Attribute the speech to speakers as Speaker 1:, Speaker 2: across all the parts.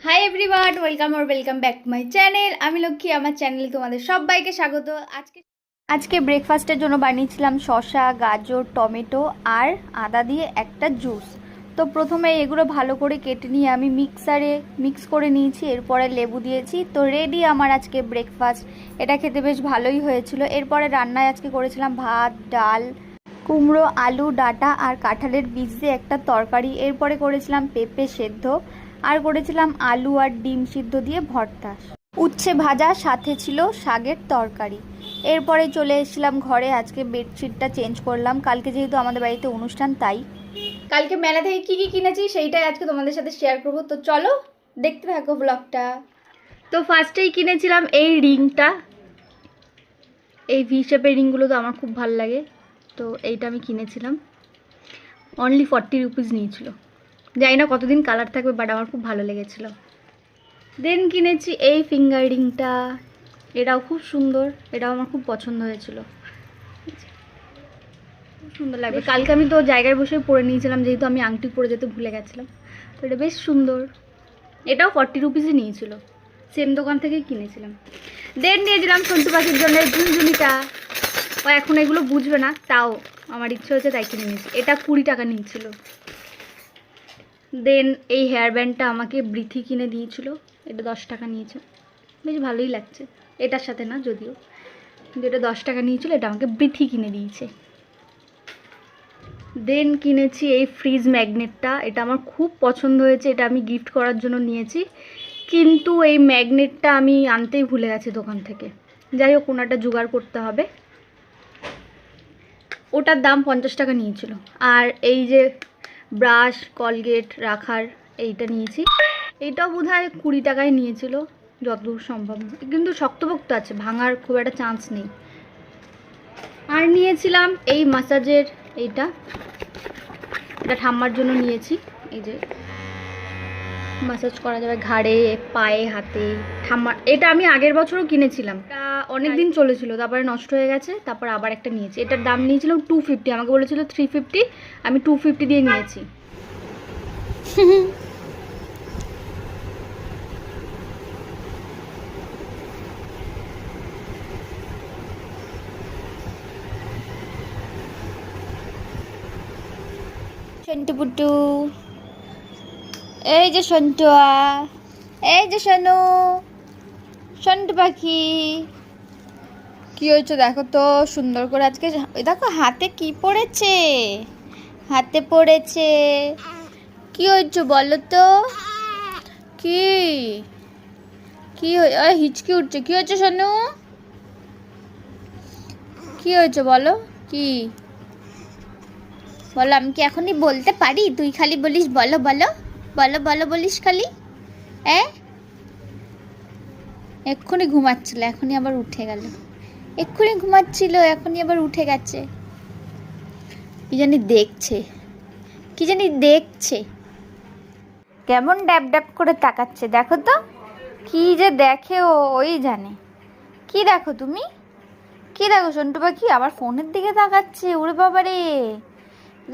Speaker 1: Hi everyone, welcome back to my channel. আমি লক্ষ্মী, আমার চ্যানেলে তোমাদের সবাইকে স্বাগত। আজকে ব্রেকফাস্টের জন্য বানিয়েছিলাম শসা, গাজর, টমেটো আর আদা দিয়ে একটা জুস। তো প্রথমে এগুলো ভালো করে কেটে নিয়ে আমি মিক্সারে মিক্স করে নিয়েছি, এরপরে লেবু দিয়েছি। তো রেডি আমার আজকে ব্রেকফাস্ট। এটা খেতে বেশ ভালোই হয়েছিল। এরপরে রান্নায় আজকে করেছিলাম ভাত, ডাল, কুমড়ো, আলু ডাঁটা আর কাঁঠালের বীজ দিয়ে একটা তরকারি। এরপরে করেছিলাম পেঁপে সেদ্ধ আর করেছিলাম আলু আর ডিম সিদ্ধ দিয়ে ভর্তা, উচ্ছে ভাজা, সাথে ছিল শাকের তরকারি। এরপরে চলে এসেছিলাম ঘরে। আজকে বেডশিটটা চেঞ্জ করলাম, কালকে যেহেতু আমাদের বাড়িতে অনুষ্ঠান, তাই কালকে মেলা থেকে কী কী কিনেছি সেইটাই আজকে তোমাদের সাথে শেয়ার করবো। তো চলো দেখতে থাকো ব্লগটা। তো ফার্স্টেই কিনেছিলাম এই রিংটা। এই ভি শেপের রিংগুলো তো আমার খুব ভালো লাগে, তো এইটা আমি কিনেছিলাম। অনলি 40 রুপিস নিয়েছিল। জানি না কতদিন কালার থাকবে, বাট আমার খুব ভালো লেগেছিলো। দেন কিনেছি এই ফিঙ্গার রিংটা। এটাও খুব সুন্দর, এটাও আমার খুব পছন্দ হয়েছিল, খুব সুন্দর লাগবে। কালকে আমি তো জায়গায় বসে পরে নিয়েছিলাম, যেহেতু আমি আংটি পরে যেতে ভুলে গেছিলাম। তো এটা বেশ সুন্দর। এটাও 40 রুপিসই নিয়েছিল, সেম দোকান থেকেই কিনেছিলাম। দেন নিয়েছিলাম সন্টু পাখির জন্য ঝুনঝুনিটা। ও এখন এগুলো বুঝবে না, তাও আমার ইচ্ছে হয়েছে তাই কিনে নিয়েছি। এটা 20 টাকা নিয়েছিল। দেন এই হেয়ার ব্যান্ডটা আমাকে বৃথি কিনে দিয়েছিল, এটা 10 টাকা নিয়েছে। বেশ ভালোই লাগছে, এটার সাথে না যদিও, কিন্তু এটা 10 টাকা নিয়েছিল, এটা আমাকে বৃথি কিনে দিয়েছে। দেন কিনেছি এই ফ্রিজ ম্যাগনেটটা। এটা আমার খুব পছন্দ হয়েছে, এটা আমি গিফট করার জন্য নিয়েছি, কিন্তু এই ম্যাগনেটটা আমি আনতেই ভুলে গেছি দোকান থেকে। যাই হোক, কোনোটা জোগাড় করতে হবে। ওটার দাম 50 টাকা নিয়েছিল। আর এই যে ব্রাশ, কলগেট রাখার এইটা নিয়েছি, এইটাও বোধহয় 20 টাকায় নিয়েছিল যতদূর সম্ভব, কিন্তু শক্তপোক্ত আছে, ভাঙার খুব একটা চান্স নেই। আর নিয়েছিলাম এই মাসাজের এইটা, এটা ঠাম্মার জন্য নিয়েছি। এই যে মাসাজ করা যাবে ঘাড়ে, পায়ে, হাতে। ঠাম্মার এটা আমি আগের বছরও কিনেছিলাম, এটা অনেক দিন চলেছিল, তারপরে নষ্ট হয়ে গেছে, তারপর আবার একটা নিয়েছি। এটার দাম নিয়েছিলাম 250, আমাকে বলেছিল 350, আমি 250 দিয়ে নিয়েছি। সন্টু পুটু, এই যে সন্টুয়া, এই যে সনু, সন্টু পাখি। কি হয়েছে দেখো তো, সুন্দর করে আজকে দেখো হাতে কি পড়েছে, হাতে পড়েছে। কি হয়েছে বলো তো, কি কি হিচকি উঠছে। কি হয়েছে সনু, কি হয়েছে বলো, কি বলো। আমি কি এখনই বলতে পারি? তুই খালি বলিস বলো বলো বলো বলো বলিস খালি। এক্ষুনি ঘুমাচ্ছিল, এখনই আবার উঠে গেল। এক্ষুনি ঘুমাচ্ছিল, এখনই আবার উঠে গেছে। কি জানি দেখছে, কি জানি দেখছে, কেমন ড্যাব ড্যাব করে তাকাচ্ছে। দেখো তো কি যে দেখে, ওই জানে। কি দেখো তুমি, কি দেখো সন্টু পাখি? আবার ফোনের দিকে তাকাচ্ছে। ওরে বাবারে,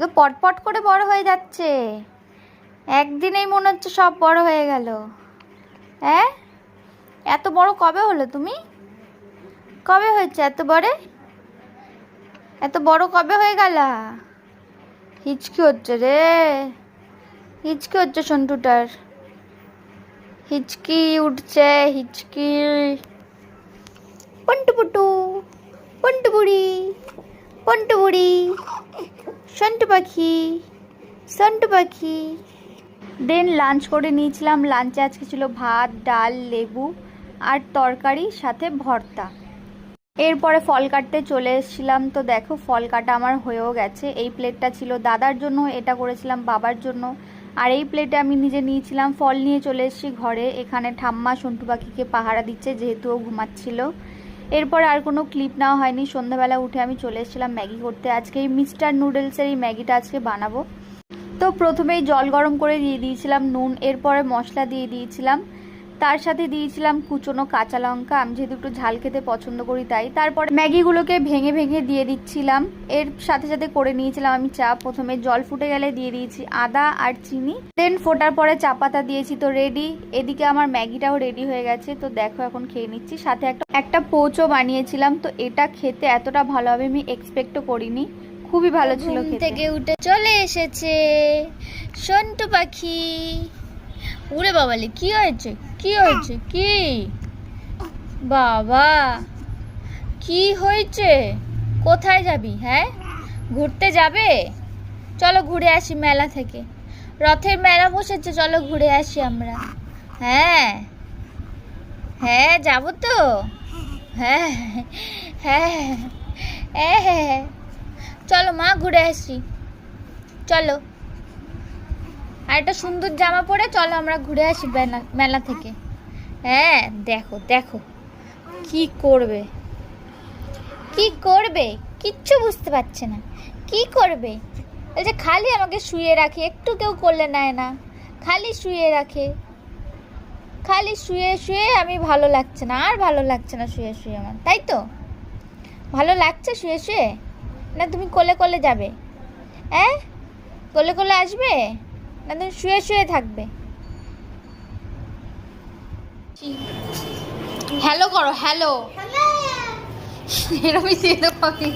Speaker 1: তো পটপট করে বড় হয়ে যাচ্ছে। একদিনেই মনে হচ্ছে সব বড় হয়ে গেল। হ্যাঁ, এত বড় কবে হলো তুমি? কবে হয়েছে এত বড়? এত বড় কবে হয়ে গেল? হিচকি হচ্ছে রে, হিচকি হচ্ছে সন্টুটার, হিচকি উঠছে, হিচকি। পন্টু পুটু, পন্টু বুড়ি, পন্টু বুড়ি, সন্টু পাখি, সন্টু পাখি। দেন লাঞ্চ করে নিয়েছিলাম। লাঞ্চে আজকে ছিল ভাত, ডাল, লেবু আর তরকারি, সাথে ভর্তা। এরপরে ফল কাটতে চলে এসেছিলাম। তো দেখো ফল কাটা আমার হয়েও গেছে। এই প্লেটটা ছিল দাদার জন্য, এটা করেছিলাম বাবার জন্য, আর এই প্লেটে আমি নিজে নিয়েছিলাম। ফল নিয়ে চলে এসেছি ঘরে। এখানে ঠাম্মা সন্টু পাখিকে পাহারা দিচ্ছে, যেহেতু ও ঘুমাচ্ছিল। এরপরে আর কোনো ক্লিপ নেওয়া হয়নি। সন্ধ্যাবেলা উঠে আমি চলে এসেছিলাম ম্যাগি করতে। আজকে এই মিস্টার নুডলসের এই ম্যাগিটা আজকে বানাবো। তো প্রথমেই জল গরম করে দিয়ে দিয়েছিলাম নুন, এরপরে মশলা দিয়ে দিয়েছিলাম তার সাথে দিয়েছিলাম কুচনো কাঁচা লঙ্কা, আমি যেহেতু একটু ঝাল খেতে পছন্দ করি তাই। তারপরে ম্যাগিগুলোকে ভেঙে ভেঙে দিয়ে দিচ্ছিলাম। এর সাথে সাথে করে নিয়েছিলাম আমি চা। প্রথমে জল ফুটে গেলে দিয়ে দিয়েছি আদা আর চিনি, দেন ফোটার পরে চা পাতা দিয়েছি। তো রেডি। এদিকে আমার ম্যাগিটাও রেডি হয়ে গেছে। তো দেখো এখন খেয়ে নিচ্ছি। সাথে একটা পোচও বানিয়েছিলাম। তো এটা খেতে এতটা ভালো হবে আমি এক্সপেক্টও করিনি, খুবই ভালো ছিল খেতে। থেকে উঠে চলে এসেছে সন্টু পাখি। উড়ে বাবালে, কি হয়েছে কি হয়েছে কি বাবা, কি হয়েছে? কোথায় যাবি? হ্যাঁ, ঘুরতে যাবে? চলো ঘুরে আসি মেলা থেকে, রথের মেলা বসেছে, চলো ঘুরে আসি আমরা। হ্যাঁ হ্যাঁ যাবো তো। হ্যাঁ হ্যাঁ হ্যাঁ হ্যাঁ, চলো মা ঘুরে আসি, চলো। আর একটা সুন্দর জামা পরে চলো আমরা ঘুরে আসি মেলা থেকে। হ্যাঁ দেখো দেখো কি করবে, কি করবে কিচ্ছু বুঝতে পারছে না, কি করবে। এই যে খালি আমাকে শুয়ে রাখে, একটু কেউ করলে নেয় না, খালি শুয়ে রাখে, খালি শুয়ে শুয়ে। আমি ভালো লাগছে না, আর ভালো লাগছে না শুয়ে শুয়ে আমার, তাই তো? ভালো লাগছে শুয়ে শুয়ে? না তুমি কোলে কোলে যাবে? হ্যাঁ, কোলে কোলে আসবে না তুমি শুয়ে শুয়ে থাকবে? হ্যালো করো, হ্যালো। এরকমই দিয়ে দেবো আমি।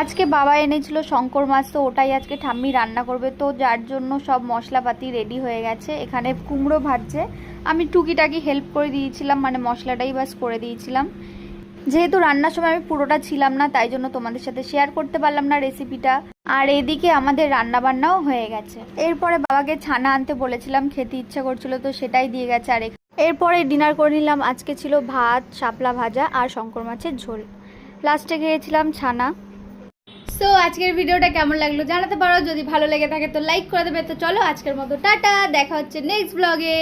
Speaker 1: আজকে বাবা এনেছিল শঙ্কর মাছ, তো ওটাই আজকে ঠাম্মি রান্না করবে। তো যার জন্য সব মশলাপাতি রেডি হয়ে গেছে। এখানে কুমড়ো ভাজছে, আমি টুকিটাকি হেল্প করে দিয়েছিলাম, মানে মশলাটাই বাস করে দিয়েছিলাম। যেহেতু রান্নার সময় আমি পুরোটা ছিলাম না, তাই জন্য তোমাদের সাথে শেয়ার করতে পারলাম না রেসিপিটা। আর এদিকে আমাদের রান্না বান্নাও হয়ে গেছে। এরপরে বাবাকে ছানা আনতে বলেছিলাম, খেতে ইচ্ছা করছিল, তো সেটাই দিয়ে গেছে। আর এরপরে ডিনার করে নিলাম। আজকে ছিল ভাত, শাপলা ভাজা আর শঙ্কর মাছের ঝোল, লাস্টে খেয়েছিলাম ছানা। সো আজকের ভিডিওটা কেমন লাগলো জানাতে পারো, যদি ভালো লেগে থাকে তো লাইক করে দেবে। তো চলো আজকের মতো টাটা, দেখা হচ্ছে নেক্সট ব্লগে।